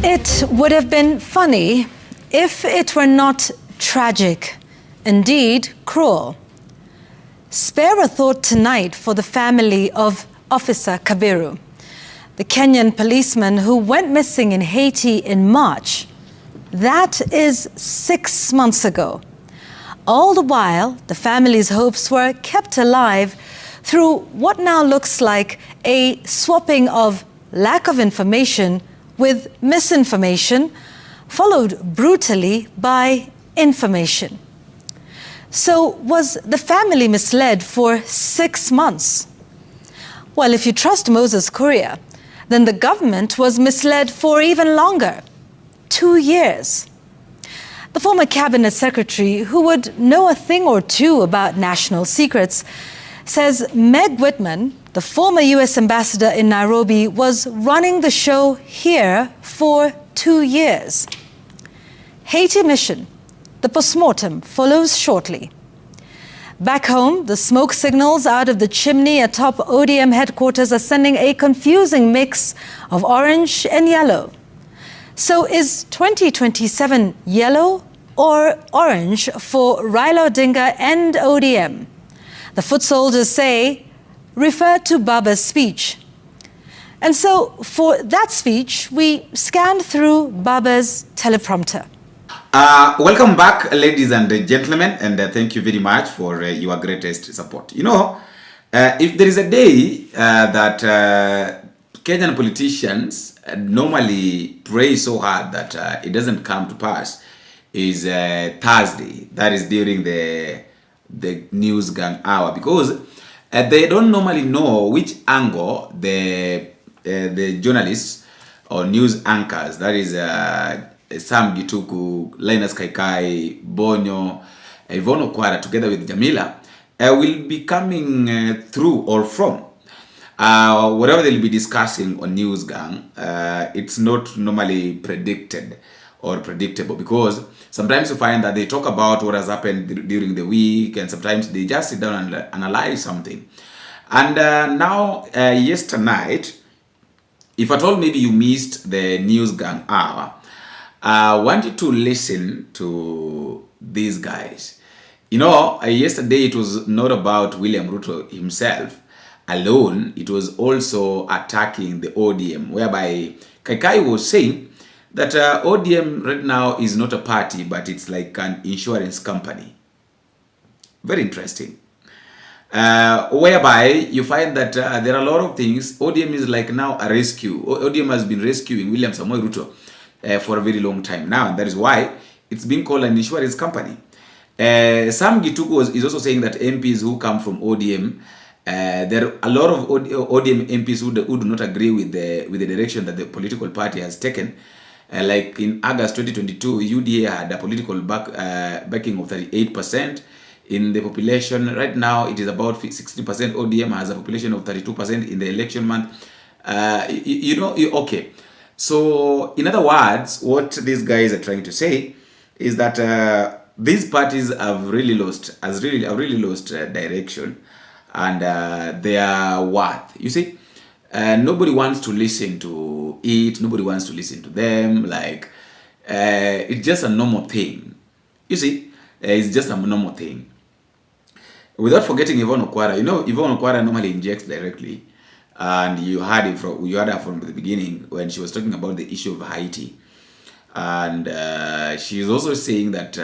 It would have been funny if it were not tragic, indeed cruel. Spare a thought tonight for the family of Officer Kabiru, the Kenyan policeman who went missing in Haiti in March. That is 6 months ago. All the while, the family's hopes were kept alive through what now looks like a swapping of lack of information with misinformation, followed brutally by information. So was the family misled for 6 months? Well, if you trust Moses Kuria, then the government was misled for even longer, 2 years. The former cabinet secretary, who would know a thing or two about national secrets, says Meg Whitman, the former U.S. ambassador in Nairobi, was running the show here for 2 years. Haiti mission, the postmortem follows shortly. Back home, the smoke signals out of the chimney atop ODM headquarters are sending a confusing mix of orange and yellow. So is 2027 yellow or orange for Raila Odinga and ODM? The foot soldiers say, refer to Baba's speech. And so for that speech, we scanned through Baba's teleprompter. Welcome back, ladies and gentlemen, and thank you very much for your greatest support. You know, if there is a day that Kenyan politicians normally pray so hard that it doesn't come to pass, is Thursday. That is during the news gang hour, because they don't normally know which angle the journalists or news anchors, that is Sam Gituku, Linus Kaikai, Bonyo, Yvon Okwara, together with Jamila, will be coming through or from. Whatever they'll be discussing on News Gang, it's not normally predicted or predictable, because sometimes you find that they talk about what has happened during the week, and sometimes they just sit down and analyze something. And now, yesterday night, if at all maybe you missed the News Gang hour, I want you to listen to these guys. You know, yesterday it was not about William Ruto himself alone. It was also attacking the ODM, whereby Kaikai was saying that ODM right now is not a party, but it's like an insurance company. Very interesting. Whereby you find that there are a lot of things. ODM is like now a rescue. ODM has been rescuing William Samoei Ruto for a very long time now, and that is why it's being called an insurance company. Sam Gituku is also saying that MPs who come from ODM, there are a lot of ODM MPs who do not agree with the direction that the political party has taken. Like in August 2022, UDA had a political backing of 38% in the population. Right now, it is about 60%. ODM has a population of 32% in the election month. Okay. So, in other words, what these guys are trying to say is that these parties have really lost direction and their worth. You see, nobody wants to listen to it. Nobody wants to listen to them. Like, it's just a normal thing. You see, it's just a normal thing. Without forgetting Yvon Okwara, you know, Yvon Okwara normally injects directly. And you heard her from the beginning when she was talking about the issue of Haiti. And she is also saying that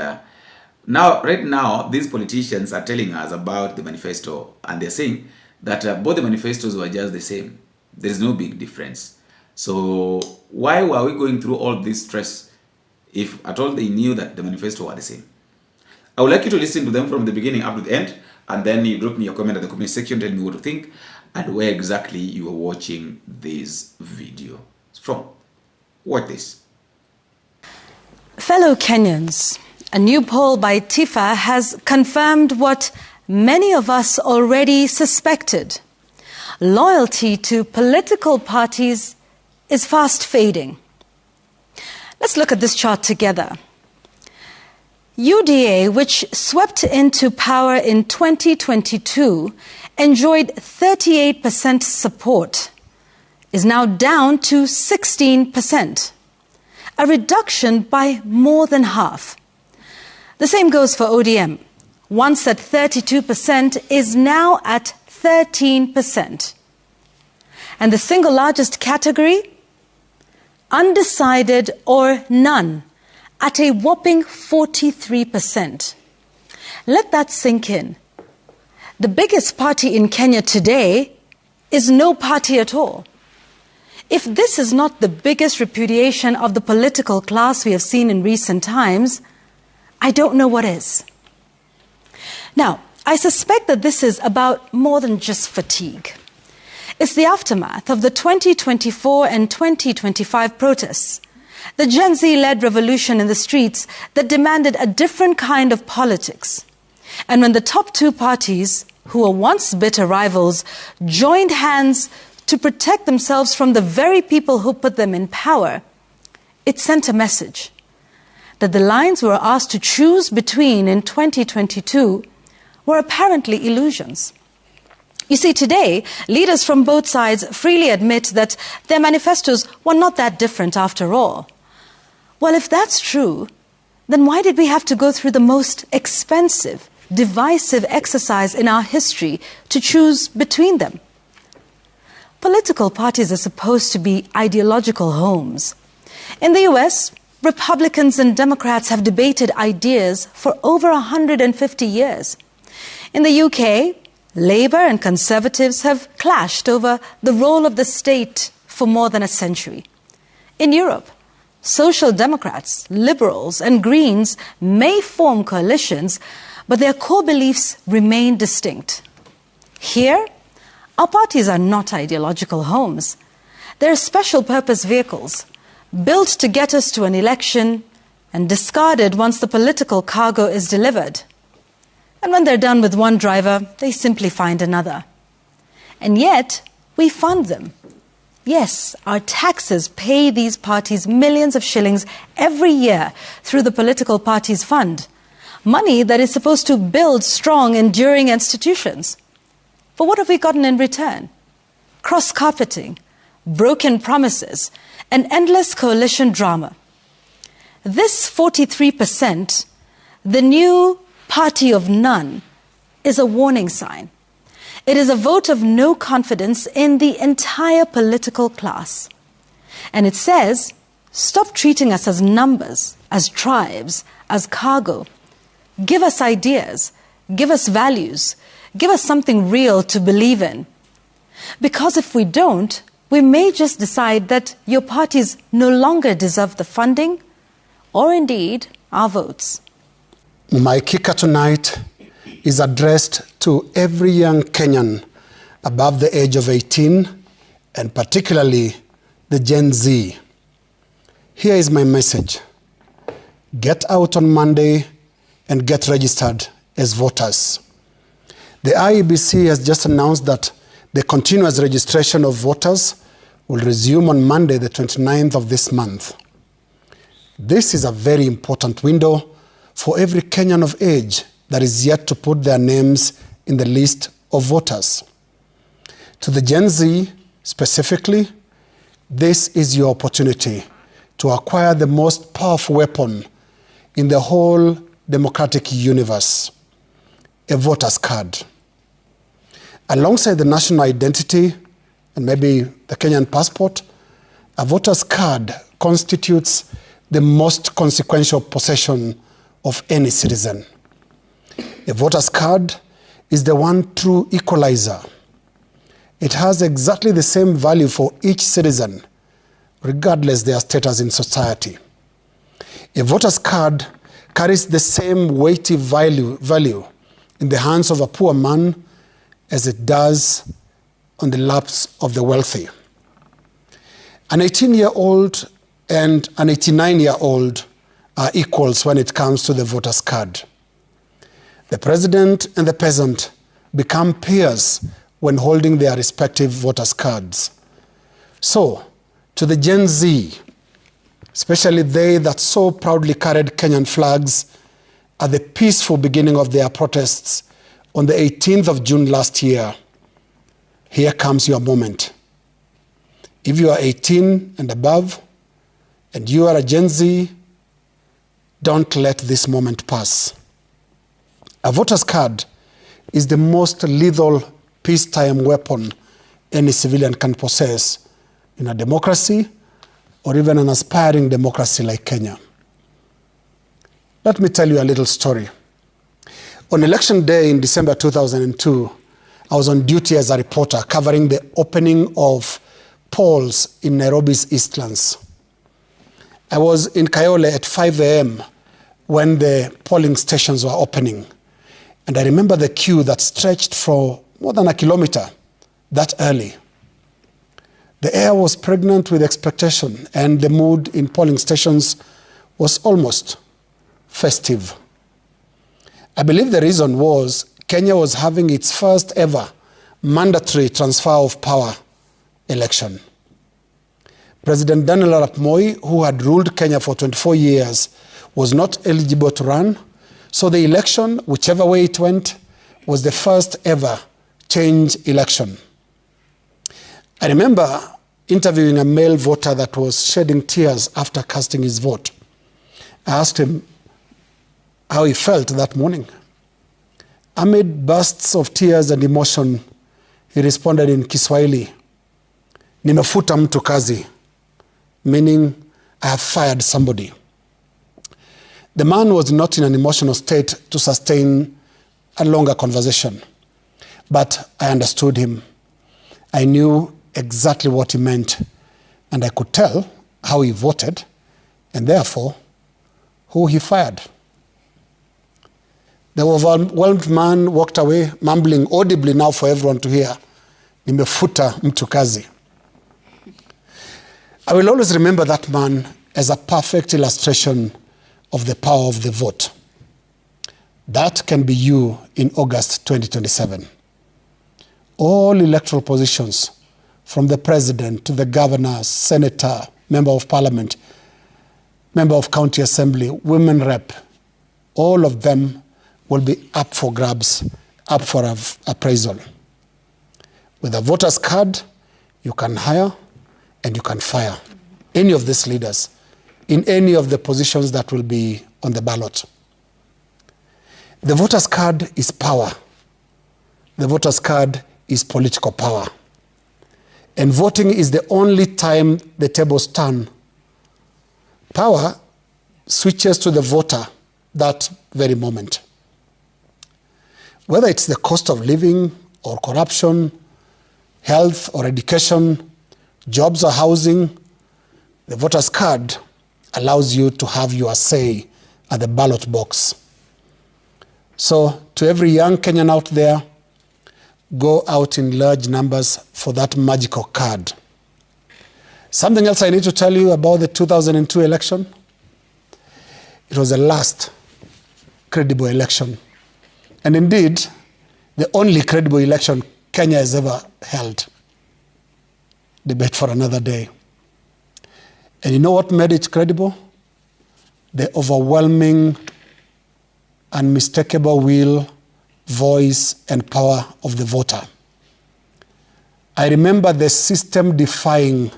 right now, these politicians are telling us about the manifesto. And they're saying that both the manifestos were just the same. There is no big difference. So why were we going through all this stress if at all they knew that the manifesto were the same? I would like you to listen to them from the beginning up to the end. And then you drop me your comment at the comment section, tell me what to think and where exactly you are watching this video from. Watch this. Fellow Kenyans, a new poll by TIFA has confirmed what many of us already suspected. Loyalty to political parties is fast fading. Let's look at this chart together. UDA, which swept into power in 2022, enjoyed 38% support, is now down to 16%. a reduction by more than half. The same goes for ODM. Once at 32%, is now at 13%. And the single largest category? Undecided or none, at a whopping 43%. Let that sink in. The biggest party in Kenya today is no party at all. If this is not the biggest repudiation of the political class we have seen in recent times, I don't know what is. Now, I suspect that this is about more than just fatigue. It's the aftermath of the 2024 and 2025 protests, the Gen Z-led revolution in the streets that demanded a different kind of politics. And when the top two parties, who were once bitter rivals, joined hands to protect themselves from the very people who put them in power, it sent a message that the lines we were asked to choose between in 2022 were apparently illusions. You see, today, leaders from both sides freely admit that their manifestos were not that different after all. Well, if that's true, then why did we have to go through the most expensive, divisive exercise in our history to choose between them? Political parties are supposed to be ideological homes. In the US, Republicans and Democrats have debated ideas for over 150 years. In the UK, Labour and Conservatives have clashed over the role of the state for more than a century. In Europe, Social Democrats, Liberals and Greens may form coalitions, but their core beliefs remain distinct. Here, our parties are not ideological homes. They're special purpose vehicles, built to get us to an election and discarded once the political cargo is delivered. And when they're done with one driver, they simply find another. And yet, we fund them. Yes, our taxes pay these parties millions of shillings every year through the political parties fund. Money that is supposed to build strong, enduring institutions. But what have we gotten in return? Cross-carpeting, broken promises, and endless coalition drama. This 43%, the new party of none, is a warning sign. It is a vote of no confidence in the entire political class. And it says, stop treating us as numbers, as tribes, as cargo. Give us ideas, give us values, give us something real to believe in. Because if we don't, we may just decide that your parties no longer deserve the funding or indeed our votes. My kicker tonight is addressed to every young Kenyan above the age of 18 and particularly the Gen Z. Here is my message. Get out on Monday and get registered as voters. The IEBC has just announced that the continuous registration of voters will resume on Monday, the 29th of this month. This is a very important window for every Kenyan of age that is yet to put their names in the list of voters. To the Gen Z specifically, this is your opportunity to acquire the most powerful weapon in the whole democratic universe, a voter's card. Alongside the national identity and maybe the Kenyan passport, a voter's card constitutes the most consequential possession of any citizen. A voter's card is the one true equalizer. It has exactly the same value for each citizen, regardless their status in society. A voter's card carries the same weighty value in the hands of a poor man as it does on the laps of the wealthy. An 18-year-old and an 89-year-old are equals when it comes to the voter's card. The president and the peasant become peers when holding their respective voter's cards. So, to the Gen Z, especially they that so proudly carried Kenyan flags at the peaceful beginning of their protests on the 18th of June last year, here comes your moment. If you are 18 and above, and you are a Gen Z, don't let this moment pass. A voter's card is the most lethal peacetime weapon any civilian can possess in a democracy or even an aspiring democracy like Kenya. Let me tell you a little story. On election day in December 2002, I was on duty as a reporter covering the opening of polls in Nairobi's Eastlands. I was in Kayole at 5 a.m. when the polling stations were opening. And I remember the queue that stretched for more than a kilometer that early. The air was pregnant with expectation, and the mood in polling stations was almost festive. I believe the reason was Kenya was having its first ever mandatory transfer of power election. President Daniel Arap Moi, who had ruled Kenya for 24 years, was not eligible to run, so the election, whichever way it went, was the first ever change election. I remember interviewing a male voter that was shedding tears after casting his vote. I asked him how he felt that morning. Amid bursts of tears and emotion, he responded in Kiswahili, "Nimefuta mtu kazi," meaning I have fired somebody. The man was not in an emotional state to sustain a longer conversation, but I understood him. I knew exactly what he meant, and I could tell how he voted, and therefore who he fired. The overwhelmed man walked away, mumbling audibly now for everyone to hear, "Nimefuta mtu kazi." I will always remember that man as a perfect illustration of the power of the vote. That can be you in August 2027. All electoral positions, from the president to the governor, senator, member of parliament, member of county assembly, women rep, all of them will be up for grabs, up for appraisal. With a voter's card, you can hire and you can fire any of these leaders in any of the positions that will be on the ballot. The voter's card is power. The voter's card is political power. And voting is the only time the tables turn. Power switches to the voter that very moment. Whether it's the cost of living or corruption, health or education, jobs or housing, the voter's card allows you to have your say at the ballot box. So to every young Kenyan out there, go out in large numbers for that magical card. Something else I need to tell you about the 2002 election. It was the last credible election. And indeed, the only credible election Kenya has ever held. Debate for another day. And you know what made it credible? The overwhelming, unmistakable will, voice, and power of the voter. I remember the system-defying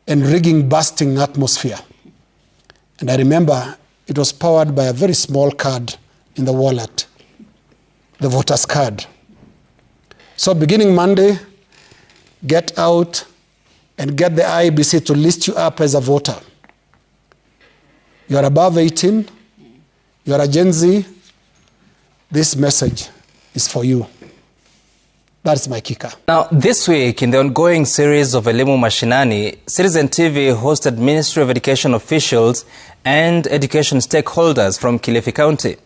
and rigging-busting atmosphere. And I remember it was powered by a very small card in the wallet, the voter's card. So beginning Monday, get out and get the IEBC to list you up as a voter. You are above 18, you are a Gen Z, this message is for you. That's my kicker. Now, this week, in the ongoing series of Elimu Mashinani, Citizen TV hosted Ministry of Education officials and education stakeholders from Kilifi County.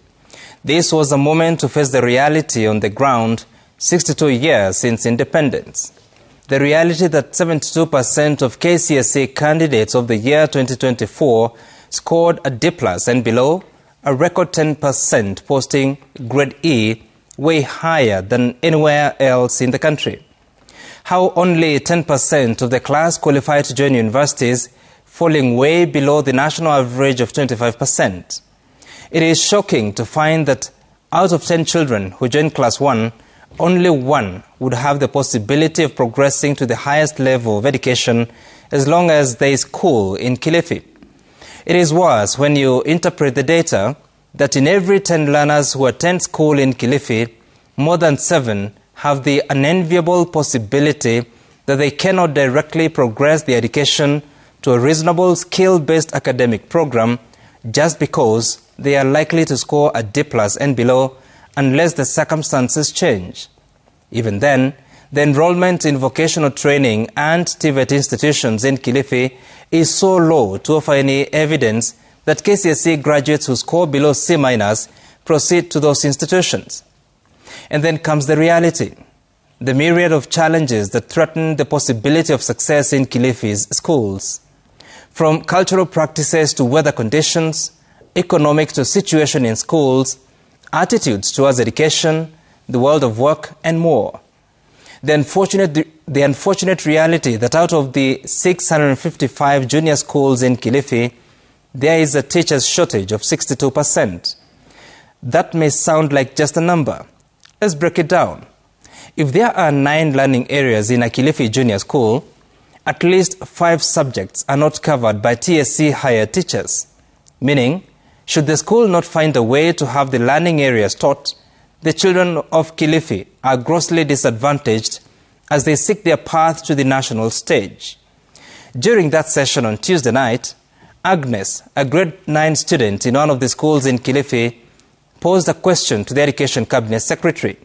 This was a moment to face the reality on the ground 62 years since independence. The reality that 72% of KCSE candidates of the year 2024 scored a D+ and below, a record 10% posting grade E, way higher than anywhere else in the country. How only 10% of the class qualified to join universities, falling way below the national average of 25%. It is shocking to find that out of 10 children who join class 1, only 1 would have the possibility of progressing to the highest level of education as long as there is school in Kilifi. It is worse when you interpret the data that in every 10 learners who attend school in Kilifi, more than 7 have the unenviable possibility that they cannot directly progress their education to a reasonable skill-based academic program just because they are likely to score a D+ and below unless the circumstances change. Even then, the enrollment in vocational training and TVET institutions in Kilifi is so low to offer any evidence that KCSE graduates who score below C- proceed to those institutions. And then comes the reality, the myriad of challenges that threaten the possibility of success in Kilifi's schools. From cultural practices to weather conditions, economic to situation in schools, attitudes towards education, the world of work, and more. The unfortunate reality that out of the 655 junior schools in Kilifi, there is a teacher's shortage of 62%. That may sound like just a number. Let's break it down. If there are 9 learning areas in a Kilifi junior school, at least 5 subjects are not covered by TSC hired teachers. Meaning, should the school not find a way to have the learning areas taught, the children of Kilifi are grossly disadvantaged as they seek their path to the national stage. During that session on Tuesday night, Agnes, a grade 9 student in one of the schools in Kilifi, posed a question to the Education Cabinet Secretary.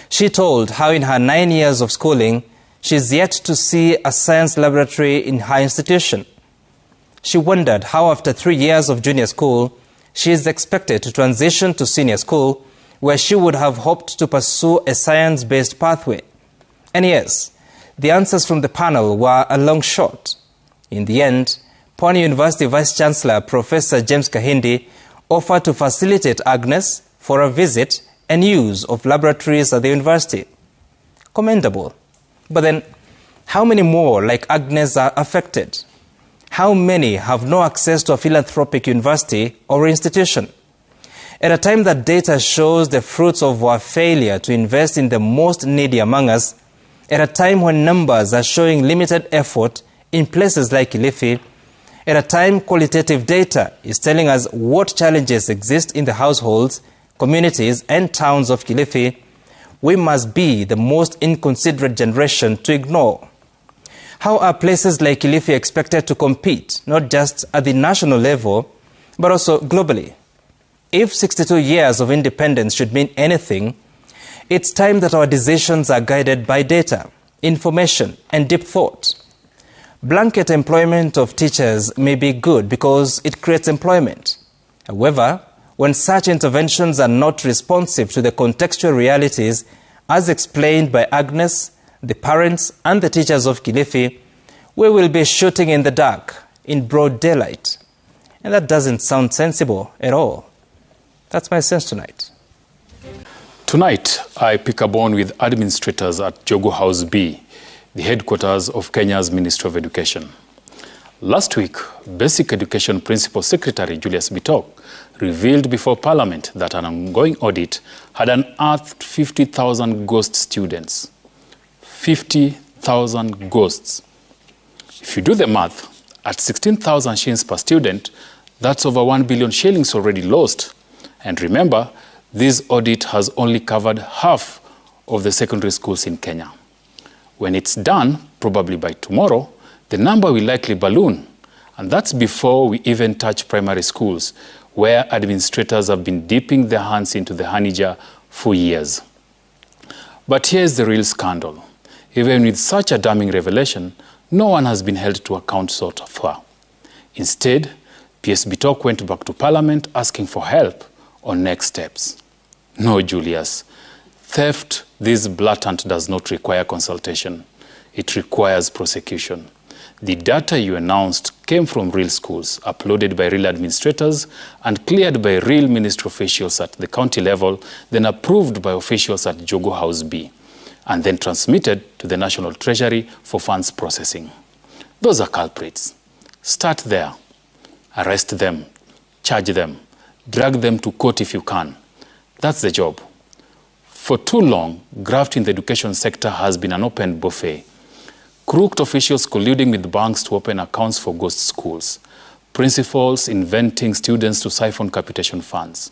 She told how in her 9 years of schooling, she is yet to see a science laboratory in her institution. She wondered how after 3 years of junior school, she is expected to transition to senior school, where she would have hoped to pursue a science-based pathway. And yes, the answers from the panel were a long shot. In the end, Pwani University Vice-Chancellor Professor James Kahindi offered to facilitate Agnes for a visit and use of laboratories at the university. Commendable. But then, how many more like Agnes are affected? How many have no access to a philanthropic university or institution? At a time that data shows the fruits of our failure to invest in the most needy among us, at a time when numbers are showing limited effort in places like Kilifi, at a time qualitative data is telling us what challenges exist in the households, communities, and towns of Kilifi, we must be the most inconsiderate generation to ignore. How are places like Kilifi expected to compete, not just at the national level, but also globally? If 62 years of independence should mean anything, it's time that our decisions are guided by data, information, and deep thought. Blanket employment of teachers may be good because it creates employment. However, when such interventions are not responsive to the contextual realities as explained by Agnes, the parents, and the teachers of Kilifi, we will be shooting in the dark, in broad daylight. And that doesn't sound sensible at all. That's my sense tonight. Tonight, I pick a bone with administrators at Jogo House B, the headquarters of Kenya's Ministry of Education. Last week, Basic Education Principal Secretary Julius Bitok revealed before Parliament that an ongoing audit had unearthed 50,000 ghost students. 50,000 ghosts. If you do the math, at 16,000 shillings per student, that's over 1 billion shillings already lost. And remember, this audit has only covered half of the secondary schools in Kenya. When it's done, probably by tomorrow, the number will likely balloon. And that's before we even touch primary schools, where administrators have been dipping their hands into the honey jar for years. But here's the real scandal. Even with such a damning revelation, no one has been held to account so far. Instead, PS Bitok went back to Parliament asking for help on next steps. No, Julius. Theft this blatant does not require consultation. It requires prosecution. The data you announced came from real schools, uploaded by real administrators and cleared by real ministry officials at the county level, then approved by officials at Jogo House B, and then transmitted to the National Treasury for funds processing. Those are culprits. Start there. Arrest them. Charge them. Drag them to court if you can. That's the job. For too long, graft in the education sector has been an open buffet. Crooked officials colluding with banks to open accounts for ghost schools. principals inventing students to siphon capitation funds,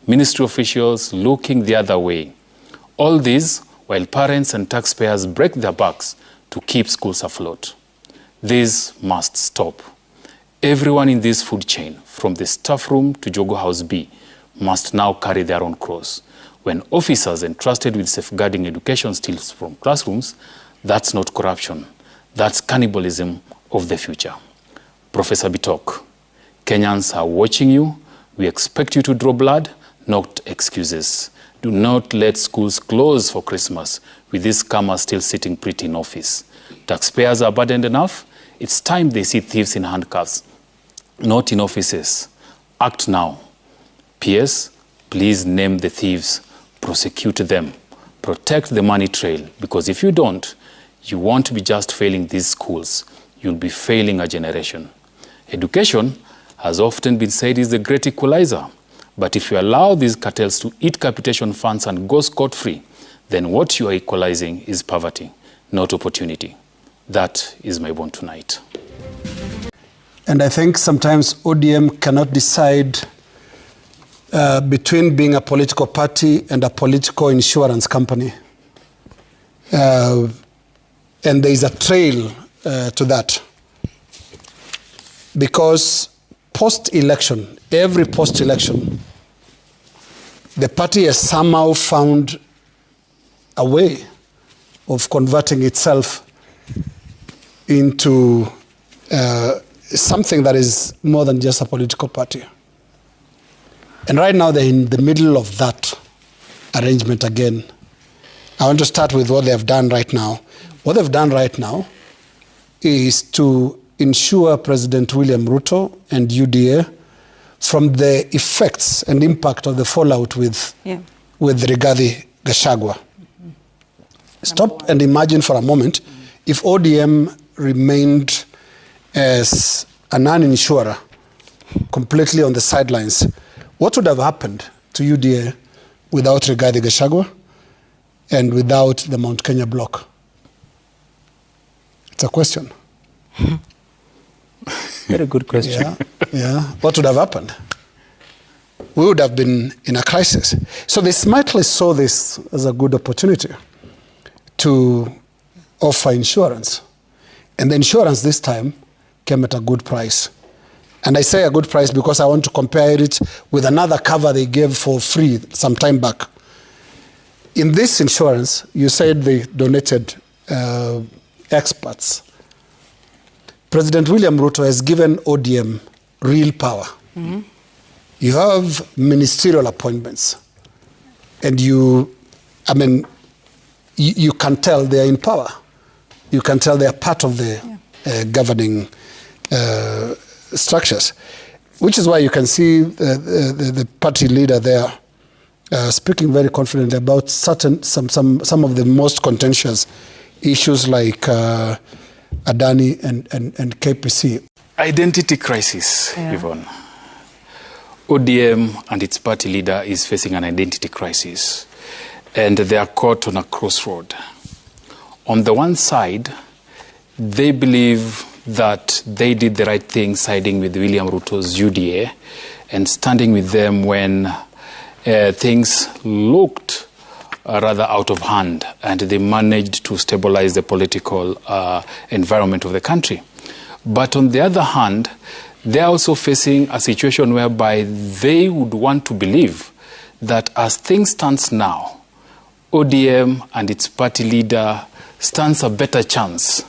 ministry officials looking the other way. All this while parents and taxpayers break their backs to keep schools afloat. This must stop. Everyone in this food chain, from the staff room to Jogo House B, must now carry their own cross. When officers entrusted with safeguarding education steals from classrooms, that's not corruption. That's cannibalism of the future. Professor Bitok, Kenyans are watching you. We expect you to draw blood, not excuses. Do not let schools close for Christmas with these scammers still sitting pretty in office. Taxpayers are burdened enough. It's time they see thieves in handcuffs, not in offices. Act now. PS, please name the thieves, prosecute them, protect the money trail, because if you don't, you won't be just failing these schools, you'll be failing a generation. Education has often been said is the great equalizer, but if you allow these cartels to eat capitation funds and go scot-free, then what you are equalizing is poverty, not opportunity. That is my bond tonight. And I think sometimes ODM cannot decide between being a political party and a political insurance company. And there is a trail to that. Because post-election, every post-election, the party has somehow found a way of converting itself into something that is more than just a political party. And right now they're in the middle of that arrangement again. I want to start with what they have done right now. What they've done right now is to ensure President William Ruto and UDA from the effects and impact of the fallout with Rigathi Gachagua. Stop and imagine for a moment if ODM remained as a non-insurer, completely on the sidelines. What would have happened to UDA without Rigathi Gachagua and without the Mount Kenya bloc? It's a question. Very good question. Yeah. What would have happened? We would have been in a crisis. So they smartly saw this as a good opportunity to offer insurance. And the insurance this time came at a good price. And I say a good price because I want to compare it with another cover they gave for free some time back. In this insurance, you said they donated experts. President William Ruto has given ODM real power. Mm-hmm. You have ministerial appointments. And you can tell they are in power. You can tell they are part of the governing structures, which is why you can see the party leader there speaking very confidently about some of the most contentious issues like Adani and KPC. Identity crisis, Yvon. ODM and its party leader is facing an identity crisis, and they are caught on a crossroad. On the one side, they believe that they did the right thing siding with William Ruto's UDA and standing with them when things looked rather out of hand, and they managed to stabilize the political environment of the country. But on the other hand, they're also facing a situation whereby they would want to believe that as things stand now, ODM and its party leader stands a better chance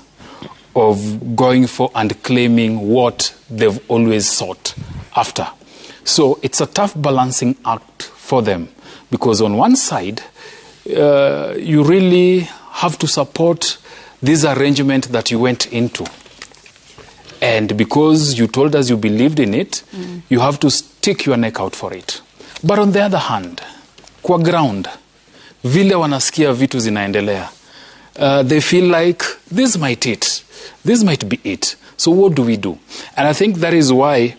of going for and claiming what they've always sought after. So it's a tough balancing act for them, because on one side, you really have to support this arrangement that you went into. And because you told us you believed in it, you have to stick your neck out for it. But on the other hand, kwa ground, vile wanasikia vitu zinaendelea, they feel like this might be it. So what do we do? And I think that is why,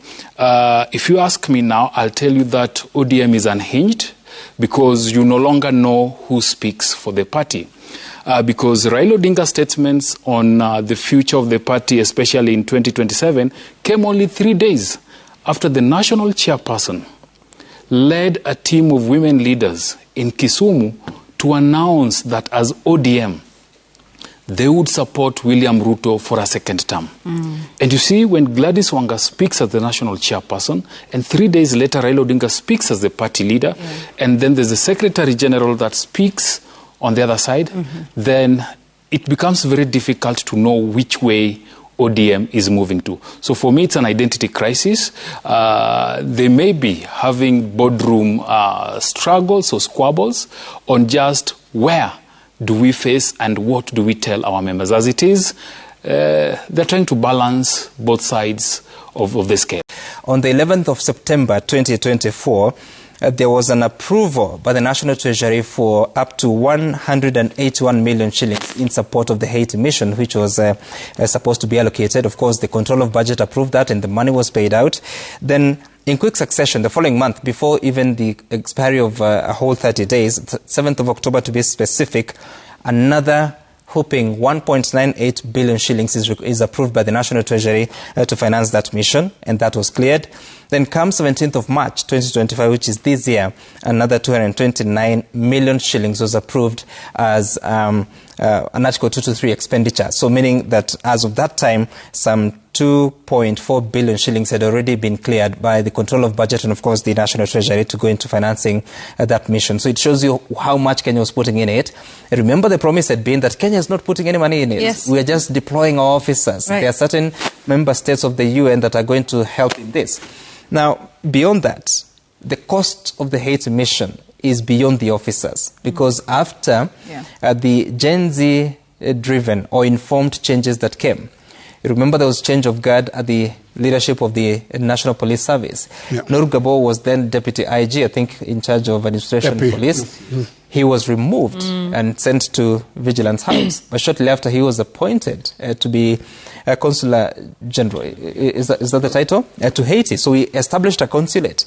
if you ask me now, I'll tell you that ODM is unhinged, because you no longer know who speaks for the party. because Raila Odinga's statements on the future of the party, especially in 2027, came only 3 days after the national chairperson led a team of women leaders in Kisumu to announce that as ODM, they would support William Ruto for a second term. And you see, when Gladys Wanga speaks as the national chairperson, and 3 days later Raila Odinga speaks as the party leader, and then there's the Secretary General that speaks on the other side, then it becomes very difficult to know which way ODM is moving to. So for me, it's an identity crisis. They may be having boardroom struggles or squabbles on just where do we face and what do we tell our members. As it is, they're trying to balance both sides of the scale. On the 11th of September 2024, there was an approval by the National Treasury for up to 181 million shillings in support of the Haiti mission, which was supposed to be allocated. Of course, the Control of Budget approved that and the money was paid out. Then, in quick succession, the following month, before even the expiry of a whole 30 days, 7th of October to be specific, another whopping 1.98 billion shillings is approved by the National Treasury to finance that mission, and that was cleared. Then comes 17th of March 2025, which is this year, another 229 million shillings was approved as an Article 223 expenditure. So meaning that as of that time, some 2.4 billion shillings had already been cleared by the Control of Budget and, of course, the National Treasury to go into financing that mission. So it shows you how much Kenya was putting in it. Remember, the promise had been that Kenya is not putting any money in it. Yes. We are just deploying our officers. Right. There are certain member states of the UN that are going to help in this. Now, beyond that, the cost of the Haiti mission is beyond the officers, because after the Gen Z-driven or informed changes that came, you remember there was change of guard at the leadership of the National Police Service. Nur Gabo was then Deputy IG, I think, in charge of administration police. He was removed and sent to Vigilance House. But shortly after, he was appointed to be a Consular General. Is that the title? To Haiti. So he established a consulate.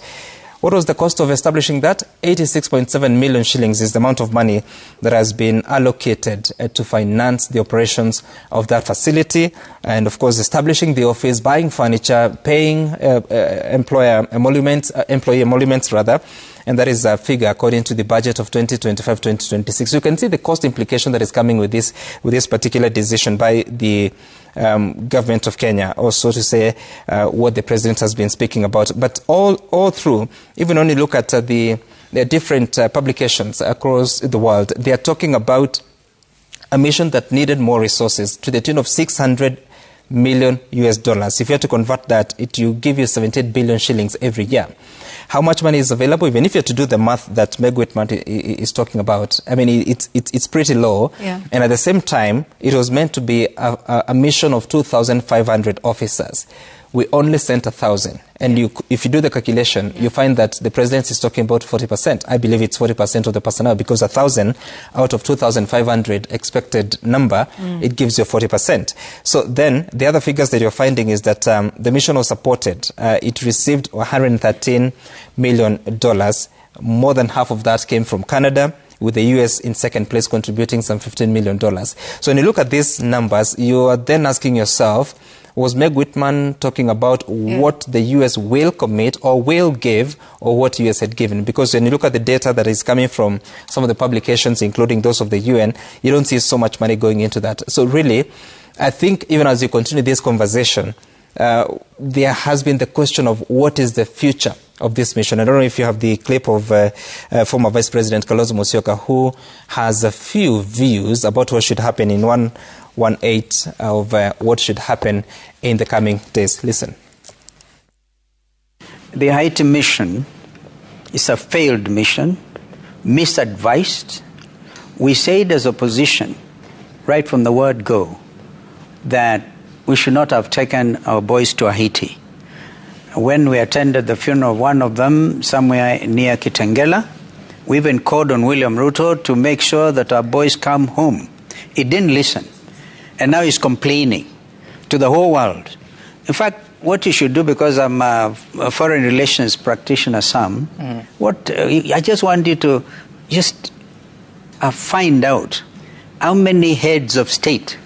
What was the cost of establishing that? 86.7 million shillings is the amount of money that has been allocated to finance the operations of that facility. And of course, establishing the office, buying furniture, paying employee emoluments rather. And that is a figure according to the budget of 2025-2026. You can see the cost implication that is coming with this particular decision by the government of Kenya, also to say what the president has been speaking about. But all through, even when you look at the different publications across the world, they are talking about a mission that needed more resources to the tune of $600 million US. If you have to convert that, it will give you 78 billion shillings every year. How much money is available? Even if you have to do the math that Meg Whitman is talking about, I mean, it's pretty low. Yeah. And at the same time, it was meant to be a mission of 2,500 officers. We only sent 1,000. And if you do the calculation, you find that the president is talking about 40%. I believe it's 40% of the personnel, because 1,000 out of 2,500 expected number, it gives you 40%. So then the other figures that you're finding is that the mission was supported. It received $113 million. More than half of that came from Canada, with the US in second place contributing some $15 million. So when you look at these numbers, you are then asking yourself, was Meg Whitman talking about what the US will commit or will give, or what US had given? Because when you look at the data that is coming from some of the publications, including those of the UN, you don't see so much money going into that. So really, I think even as you continue this conversation, there has been the question of what is the future of this mission. I don't know if you have the clip of former Vice President Kalonzo Musyoka, who has a few views about what should happen in 1/8 of what should happen in the coming days. Listen. The Haiti mission is a failed mission, misadvised. We said as opposition, right from the word go, that we should not have taken our boys to Haiti. When we attended the funeral of one of them somewhere near Kitengela, we even called on William Ruto to make sure that our boys come home. He didn't listen. And now he's complaining to the whole world. In fact, what you should do, because I'm a foreign relations practitioner, I just want you to just find out how many heads of state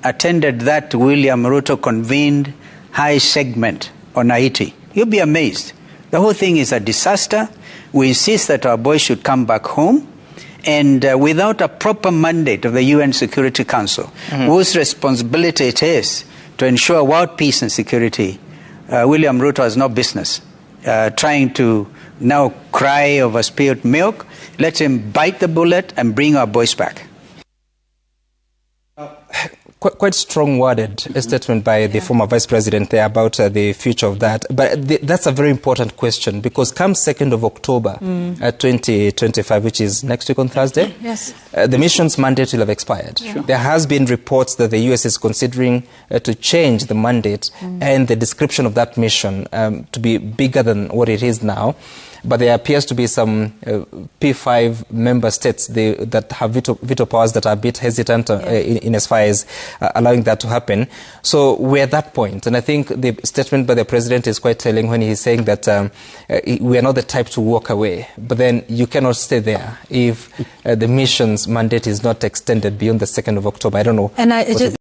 attended that William Ruto convened high segment on Haiti? You'll be amazed. The whole thing is a disaster. We insist that our boys should come back home. And without a proper mandate of the UN Security Council, whose responsibility it is to ensure world peace and security, William Ruto has no business trying to now cry over spilled milk. Let him bite the bullet and bring our boys back. Quite strong-worded statement by the former vice president there about the future of that. But that's a very important question, because come 2nd of October 2025, which is next week on Thursday, yes, the mission's mandate will have expired. Sure. There has been reports that the US is considering to change the mandate and the description of that mission to be bigger than what it is now. But there appears to be some P5 member states that have veto powers that are a bit hesitant in as far as allowing that to happen. So we're at that point. And I think the statement by the president is quite telling when he's saying that we are not the type to walk away. But then you cannot stay there if the mission's mandate is not extended beyond the 2nd of October. I don't know. And